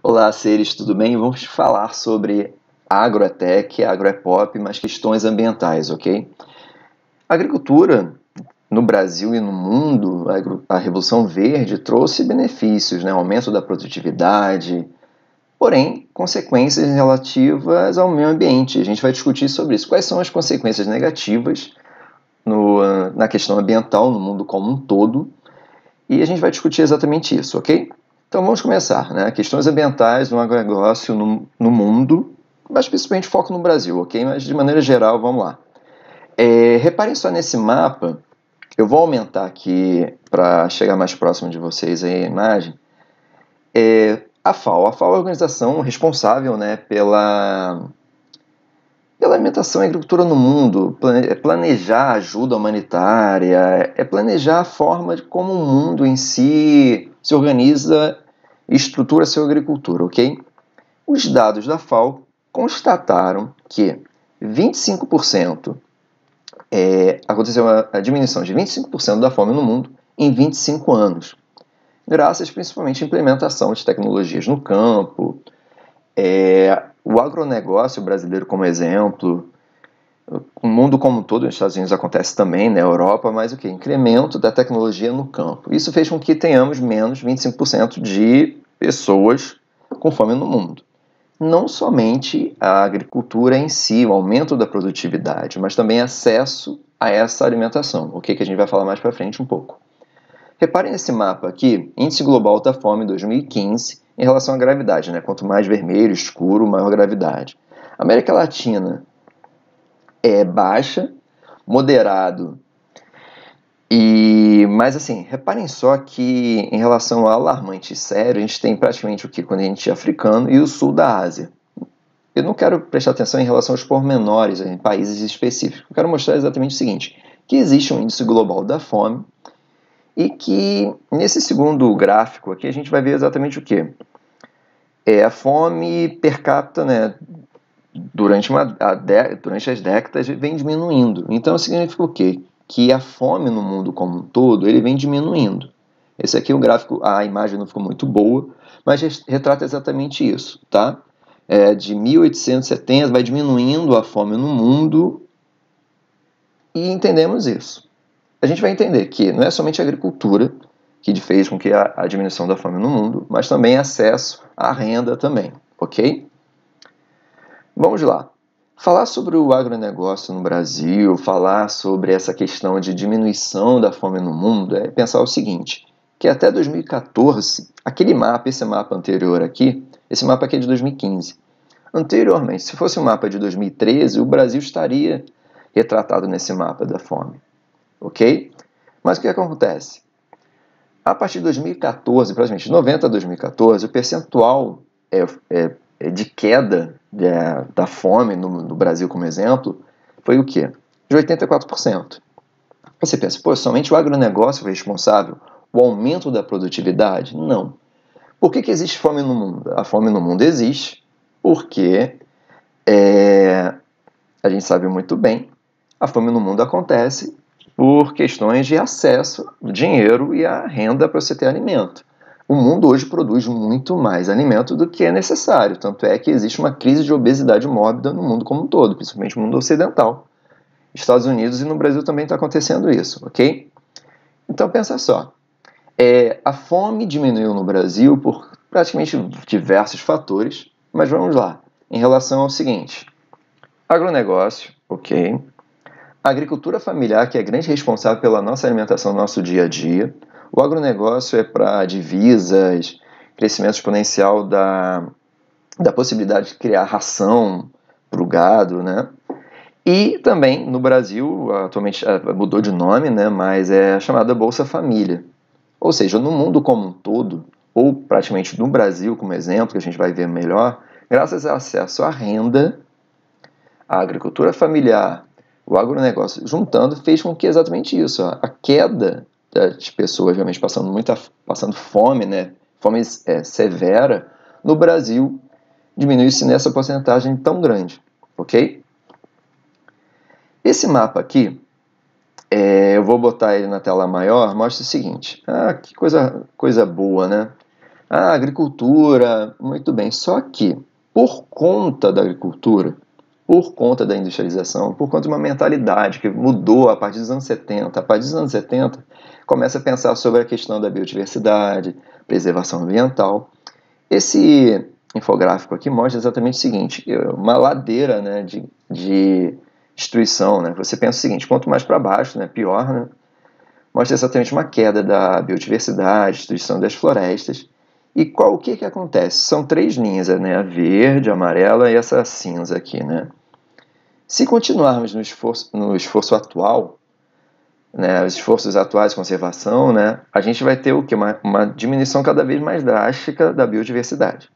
Olá, seres, tudo bem? Vamos falar sobre agro é tech, agro é pop, mas questões ambientais, ok? A agricultura no Brasil e no mundo, a Revolução Verde trouxe benefícios, né? Aumento da produtividade, porém, consequências relativas ao meio ambiente. A gente vai discutir sobre isso. Quais são as consequências negativas na questão ambiental no mundo como um todo? E a gente vai discutir exatamente isso, ok? Então vamos começar, né? Questões ambientais no agronegócio no mundo, mas principalmente foco no Brasil, ok? Mas de maneira geral, vamos lá. Reparem só nesse mapa, eu vou aumentar aqui para chegar mais próximo de vocês aí a imagem. A FAO é a organização responsável, né, pela alimentação e agricultura no mundo, planejar a ajuda humanitária, planejar a forma de como o mundo em si se organiza e estrutura a sua agricultura, ok? Os dados da FAO constataram que 25% aconteceu a diminuição de 25% da fome no mundo em 25 anos, graças principalmente à implementação de tecnologias no campo, o agronegócio brasileiro como exemplo. O mundo como um todo, nos Estados Unidos acontece também, na Europa, mas o que? Incremento da tecnologia no campo. Isso fez com que tenhamos menos 25% de pessoas com fome no mundo. Não somente a agricultura em si, o aumento da produtividade, mas também acesso a essa alimentação, o que a gente vai falar mais para frente um pouco. Reparem nesse mapa aqui, Índice Global da Fome 2015, em relação à gravidade, né? Quanto mais vermelho, escuro, maior gravidade. América Latina é baixa, moderado, mas assim, reparem só que em relação ao alarmante sério, a gente tem praticamente o que quando a gente é africano e o sul da Ásia. Eu não quero prestar atenção em relação aos pormenores em países específicos. Eu quero mostrar exatamente o seguinte, que existe um índice global da fome e que nesse segundo gráfico aqui a gente vai ver exatamente o que? A fome per capita, né, durante as décadas vem diminuindo. Então significa o quê? Que a fome no mundo como um todo ele vem diminuindo. Esse aqui é um gráfico, a imagem não ficou muito boa, mas retrata exatamente isso, tá? De 1870 vai diminuindo a fome no mundo e entendemos isso. A gente vai entender que não é somente a agricultura que fez com que a diminuição da fome no mundo, mas também acesso à renda também, ok? Vamos lá. Falar sobre o agronegócio no Brasil, falar sobre essa questão de diminuição da fome no mundo, é pensar o seguinte, que até 2014, esse mapa anterior aqui, esse mapa aqui é de 2015. Anteriormente, se fosse um mapa de 2013, o Brasil estaria retratado nesse mapa da fome, ok? Mas o que acontece? A partir de 2014, praticamente de 90 a 2014, o percentual de queda da fome no Brasil, como exemplo, foi o quê? De 84%. Você pensa, pô, somente o agronegócio foi responsável? O aumento da produtividade? Não. Por que existe fome no mundo? A fome no mundo existe porque a gente sabe muito bem, a fome no mundo acontece por questões de acesso ao dinheiro e à renda para você ter alimento. O mundo hoje produz muito mais alimento do que é necessário, tanto é que existe uma crise de obesidade mórbida no mundo como um todo, principalmente no mundo ocidental. Estados Unidos e no Brasil também está acontecendo isso, ok? Então pensa só, a fome diminuiu no Brasil por praticamente diversos fatores, mas vamos lá, em relação ao seguinte, agronegócio, ok? A agricultura familiar, que é a grande responsável pela nossa alimentação no nosso dia a dia. O agronegócio é para divisas, crescimento exponencial da possibilidade de criar ração para o gado, né? E também no Brasil, atualmente mudou de nome, né? Mas é chamada Bolsa Família. Ou seja, no mundo como um todo, ou praticamente no Brasil como exemplo, que a gente vai ver melhor, graças ao acesso à renda, a agricultura familiar, o agronegócio juntando, fez com que exatamente isso, a queda das pessoas realmente passando fome, né, fome severa, no Brasil diminuísse nessa porcentagem tão grande, ok? Esse mapa aqui, eu vou botar ele na tela maior, mostra o seguinte, que coisa boa, né? Ah, agricultura, muito bem. Só que, por conta da agricultura, por conta da industrialização, por conta de uma mentalidade que mudou a partir dos anos 70, a partir dos anos 70, começa a pensar sobre a questão da biodiversidade, preservação ambiental. Esse infográfico aqui mostra exatamente o seguinte, uma ladeira, né, de destruição, né? Você pensa o seguinte, quanto mais para baixo, né, pior, né? Mostra exatamente uma queda da biodiversidade, destruição das florestas. E o que acontece? São três linhas, né? A verde, a amarela e essa cinza aqui, né? Se continuarmos no esforço atual, né, os esforços atuais de conservação, né, a gente vai ter o quê? Uma diminuição cada vez mais drástica da biodiversidade.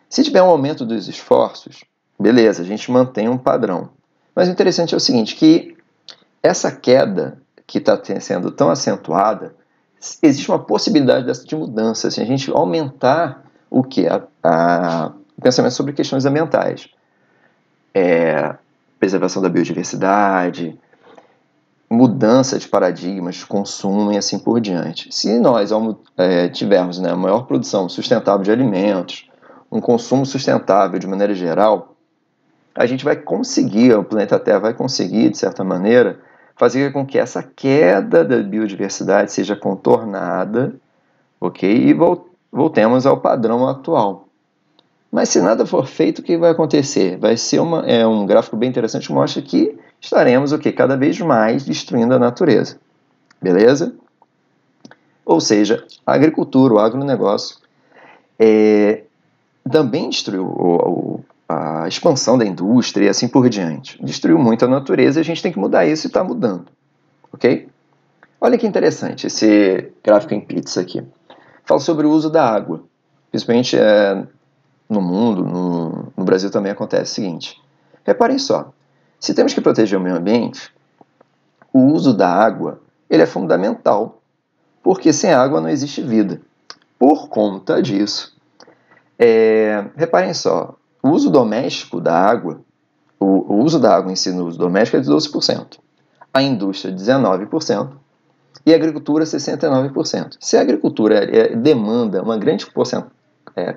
Se tiver um aumento dos esforços, beleza, a gente mantém um padrão. Mas o interessante é o seguinte, que essa queda que está sendo tão acentuada, existe uma possibilidade de mudança, se a gente aumentar o que? O pensamento sobre questões ambientais. Preservação da biodiversidade, mudança de paradigmas de consumo e assim por diante. Se nós tivermos, né, maior produção sustentável de alimentos, um consumo sustentável de maneira geral, a gente vai conseguir, o planeta Terra vai conseguir, de certa maneira, fazer com que essa queda da biodiversidade seja contornada, ok? E voltemos ao padrão atual. Mas se nada for feito, o que vai acontecer? Vai ser um gráfico bem interessante que mostra que estaremos o quê? Cada vez mais destruindo a natureza. Beleza? Ou seja, a agricultura, o agronegócio, também destruiu a expansão da indústria e assim por diante. Destruiu muito a natureza e a gente tem que mudar isso e está mudando. Ok? Olha que interessante esse gráfico em pizza aqui. Fala sobre o uso da água. Principalmente no mundo, no Brasil também acontece o seguinte. Reparem só, se temos que proteger o meio ambiente, o uso da água ele é fundamental, porque sem água não existe vida. Por conta disso, reparem só, o uso doméstico da água, o uso da água em si no uso doméstico é de 12%, a indústria 19% e a agricultura 69%. Se a agricultura demanda uma grande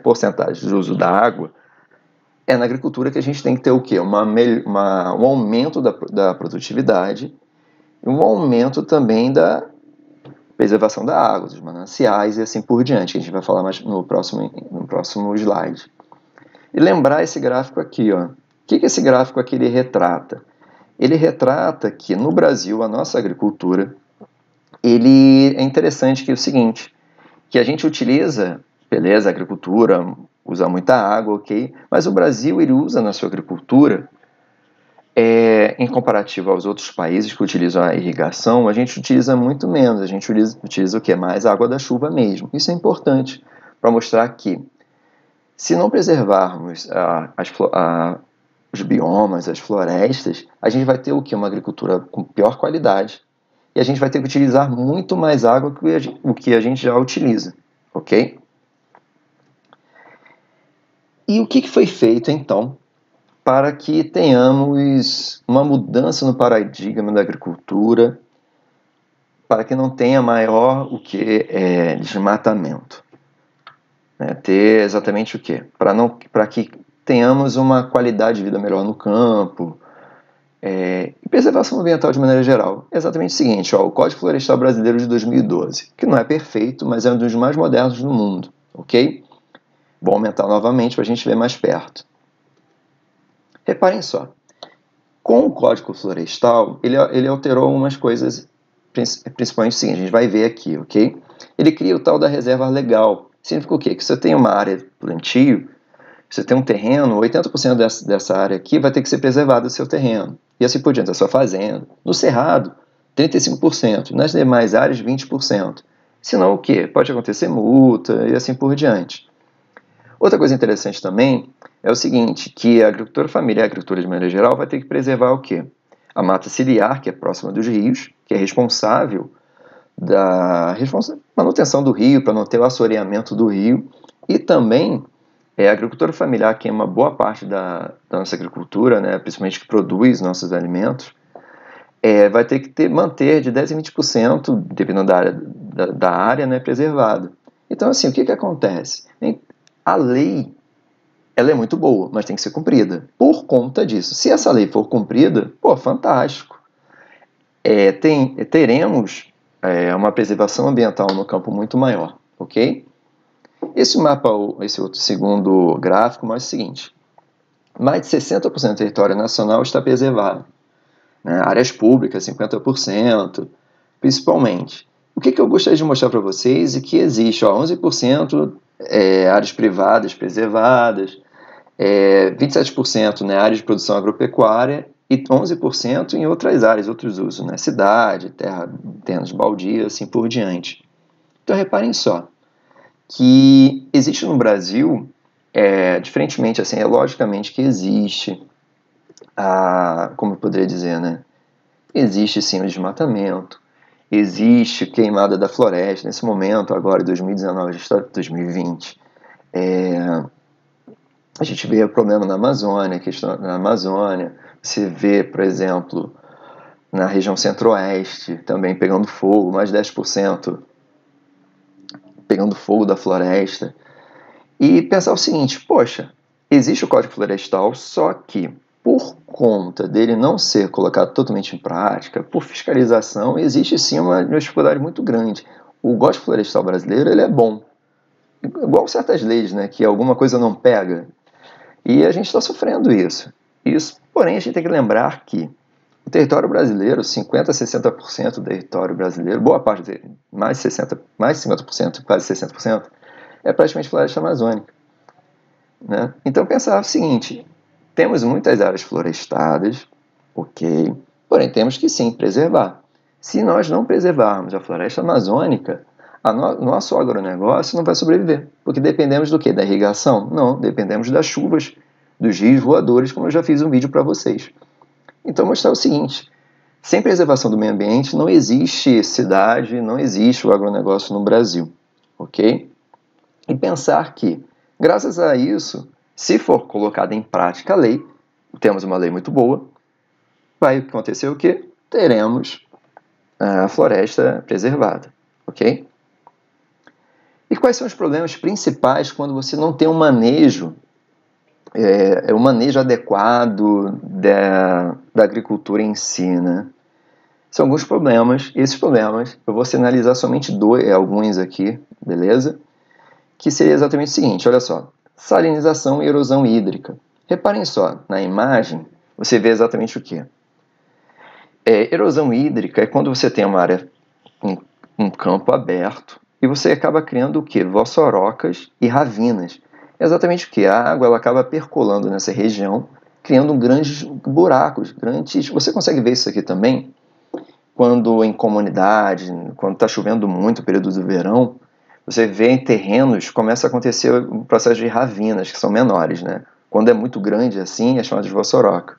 porcentagem de uso da água, é na agricultura que a gente tem que ter o quê? Um aumento da produtividade e um aumento também da preservação da água, dos mananciais e assim por diante, que a gente vai falar mais no próximo slide. E lembrar esse gráfico aqui, ó. O que esse gráfico aqui ele retrata? Ele retrata que no Brasil a nossa agricultura, ele é interessante que é o seguinte, que a gente utiliza, beleza, a agricultura usa muita água, ok? Mas o Brasil ele usa na sua agricultura, em comparativo aos outros países que utilizam a irrigação, a gente utiliza muito menos, a gente utiliza o que? Mais água da chuva mesmo. Isso é importante para mostrar que se não preservarmos os biomas, as florestas, a gente vai ter o que? Uma agricultura com pior qualidade e a gente vai ter que utilizar muito mais água que o que a gente já utiliza, ok? E o que foi feito então para que tenhamos uma mudança no paradigma da agricultura, para que não tenha maior desmatamento? Ter exatamente o quê? Para que tenhamos uma qualidade de vida melhor no campo, e preservação ambiental de maneira geral. É exatamente o seguinte, o Código Florestal Brasileiro de 2012, que não é perfeito, mas é um dos mais modernos do mundo, ok? Vou aumentar novamente para a gente ver mais perto. Reparem só, com o Código Florestal, ele alterou algumas coisas, principalmente o seguinte, a gente vai ver aqui, ok? Ele cria o tal da reserva legal. Significa o quê? Que você tem uma área de plantio, você tem um terreno, 80% dessa área aqui vai ter que ser preservado o seu terreno. E assim por diante, a sua fazenda. No cerrado, 35%. Nas demais áreas, 20%. Senão o quê? Pode acontecer multa e assim por diante. Outra coisa interessante também é o seguinte, que a agricultura familiar, a agricultura de maneira geral, vai ter que preservar o quê? A mata ciliar, que é próxima dos rios, que é responsável da manutenção do rio, para não ter o assoreamento do rio, e também a agricultura familiar, que é uma boa parte da nossa agricultura, né, principalmente que produz nossos alimentos, vai ter que manter de 10% a 20%, dependendo da área, né, preservado. Então, assim, o que acontece? A lei, ela é muito boa, mas tem que ser cumprida. Por conta disso, se essa lei for cumprida, pô, fantástico. Teremos uma preservação ambiental no campo muito maior, ok? Esse mapa, esse outro segundo gráfico, mostra o seguinte: mais de 60% do território nacional está preservado, né? Áreas públicas, 50%, principalmente. O que eu gostaria de mostrar para vocês é que existe 11% áreas privadas preservadas, 27%, né, áreas de produção agropecuária e 11% em outras áreas, outros usos, né, cidade, terras baldias, assim por diante. Então reparem só que existe no Brasil, diferentemente, assim, logicamente que existe, como eu poderia dizer, né, existe sim o desmatamento, existe queimada da floresta. Nesse momento, agora, em 2019, a gente está em 2020, a gente vê o problema na Amazônia, você vê, por exemplo, na região centro-oeste, também pegando fogo, mais de 10% pegando fogo da floresta. E pensar o seguinte: poxa, existe o Código Florestal, só que por conta dele não ser colocado totalmente em prática, por fiscalização, existe sim uma dificuldade muito grande. O Código Florestal brasileiro, ele é bom, igual certas leis, né, que alguma coisa não pega, e a gente está sofrendo isso. Porém, a gente tem que lembrar que o território brasileiro, 50% a 60% do território brasileiro, boa parte dele, mais de 50%, quase 60%, é praticamente floresta amazônica, né? Então pensar o seguinte: temos muitas áreas florestadas, ok, porém temos que sim preservar. Se nós não preservarmos a floresta amazônica, nosso agronegócio não vai sobreviver, porque dependemos do quê? Da irrigação? Não, dependemos das chuvas, dos rios voadores, como eu já fiz um vídeo para vocês. Então mostrar o seguinte: sem preservação do meio ambiente não existe cidade, não existe o agronegócio no Brasil, ok? E pensar que, graças a isso, se for colocada em prática a lei, temos uma lei muito boa, vai acontecer o quê? Teremos a floresta preservada, ok? E quais são os problemas principais quando você não tem um manejo adequado da agricultura em si, né? São alguns problemas. Esses problemas, eu vou sinalizar somente alguns aqui, beleza? Que seria exatamente o seguinte: olha só, salinização e erosão hídrica. Reparem só, na imagem, você vê exatamente o que? Erosão hídrica é quando você tem uma área, um campo aberto, e você acaba criando o que? Vossorocas e ravinas. É exatamente o que? A água ela acaba percolando nessa região, criando grandes buracos, Você consegue ver isso aqui também? Quando em comunidade, quando está chovendo muito, período do verão, você vê em terrenos, começa a acontecer um processo de ravinas, que são menores, né? Quando é muito grande assim, é chamado de vossoroca.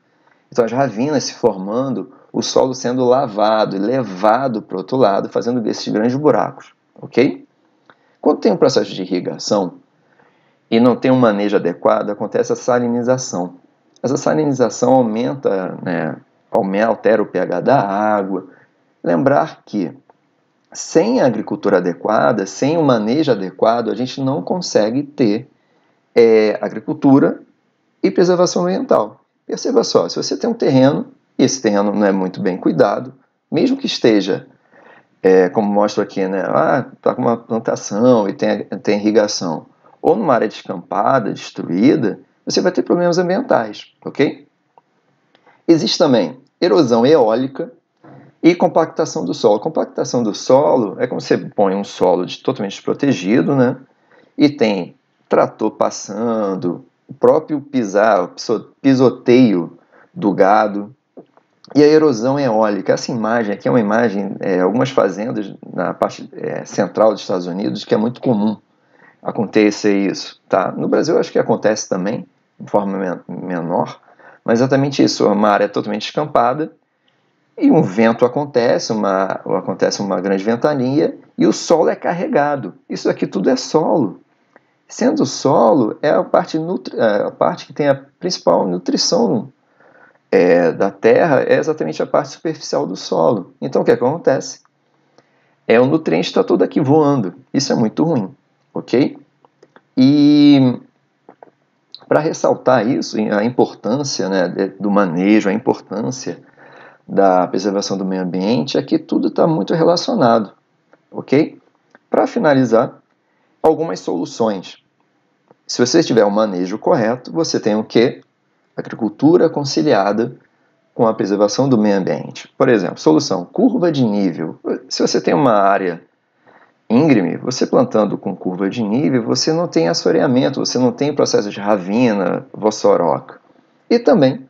Então as ravinas se formando, o solo sendo lavado e levado para o outro lado, fazendo esses grandes buracos, ok? Quando tem um processo de irrigação e não tem um manejo adequado, acontece a salinização. Essa salinização aumenta, né, altera o pH da água. Lembrar que sem a agricultura adequada, sem o manejo adequado, a gente não consegue ter agricultura e preservação ambiental. Perceba só, se você tem um terreno, e esse terreno não é muito bem cuidado, mesmo que esteja, como mostro aqui, né, está com uma plantação e tem irrigação, ou numa área descampada, destruída, você vai ter problemas ambientais, ok? Existe também erosão eólica e compactação do solo. Compactação do solo é como você põe um solo totalmente desprotegido, né? E tem trator passando, o próprio pisoteio do gado. E a erosão eólica. Essa imagem aqui é uma imagem, algumas fazendas na parte central dos Estados Unidos, que é muito comum acontecer isso. Tá? No Brasil, eu acho que acontece também, de forma menor, mas exatamente isso, uma área totalmente escampada, e um vento acontece uma grande ventania, e o solo é carregado. Isso aqui tudo é solo. Sendo solo, é a parte que tem a principal nutrição da terra, é exatamente a parte superficial do solo. Então, o que acontece? O nutriente está todo aqui voando. Isso é muito ruim. ok? E para ressaltar isso, a importância, né, do manejo, a importância da preservação do meio ambiente, é que tudo está muito relacionado, ok? Para finalizar, algumas soluções. Se você tiver o manejo correto, você tem o quê? Agricultura conciliada com a preservação do meio ambiente. Por exemplo, solução, curva de nível. Se você tem uma área íngreme, você plantando com curva de nível, você não tem assoreamento, você não tem processo de ravina, vossoroca. E também,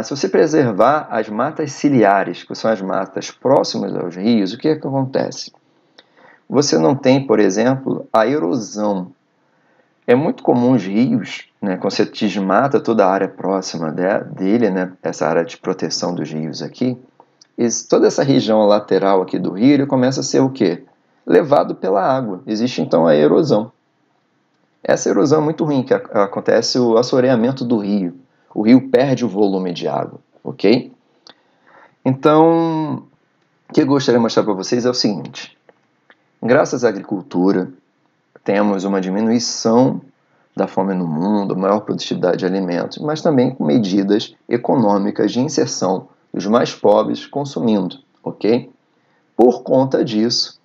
se você preservar as matas ciliares, que são as matas próximas aos rios, o que acontece? Você não tem, por exemplo, a erosão. É muito comum os rios, né, quando você desmata toda a área próxima dele, né, essa área de proteção dos rios aqui, toda essa região lateral aqui do rio, ele começa a ser o quê? Levado pela água. Existe então a erosão. Essa erosão é muito ruim, que acontece o assoreamento do rio. O rio perde o volume de água, ok? Então, o que eu gostaria de mostrar para vocês é o seguinte. Graças à agricultura, temos uma diminuição da fome no mundo, maior produtividade de alimentos, mas também com medidas econômicas de inserção dos mais pobres consumindo, ok? Por conta disso,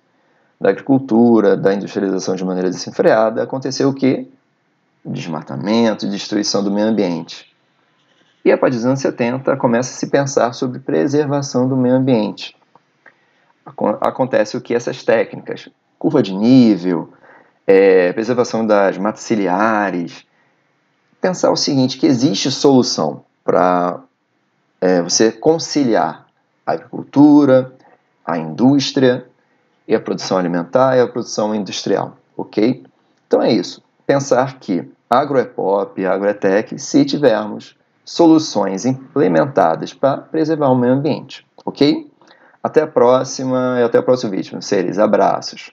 da agricultura, da industrialização de maneira desenfreada, aconteceu o quê? Desmatamento e destruição do meio ambiente. E a partir dos anos 70 começa a se pensar sobre preservação do meio ambiente. Acontece o que? Essas técnicas, curva de nível, preservação das matas ciliares, pensar o seguinte, que existe solução para você conciliar a agricultura, a indústria e a produção alimentar e a produção industrial, ok? Então é isso, pensar que agro é pop, agro é tech, se tivermos soluções implementadas para preservar o meio ambiente, ok? Até a próxima e até o próximo vídeo, seres, abraços!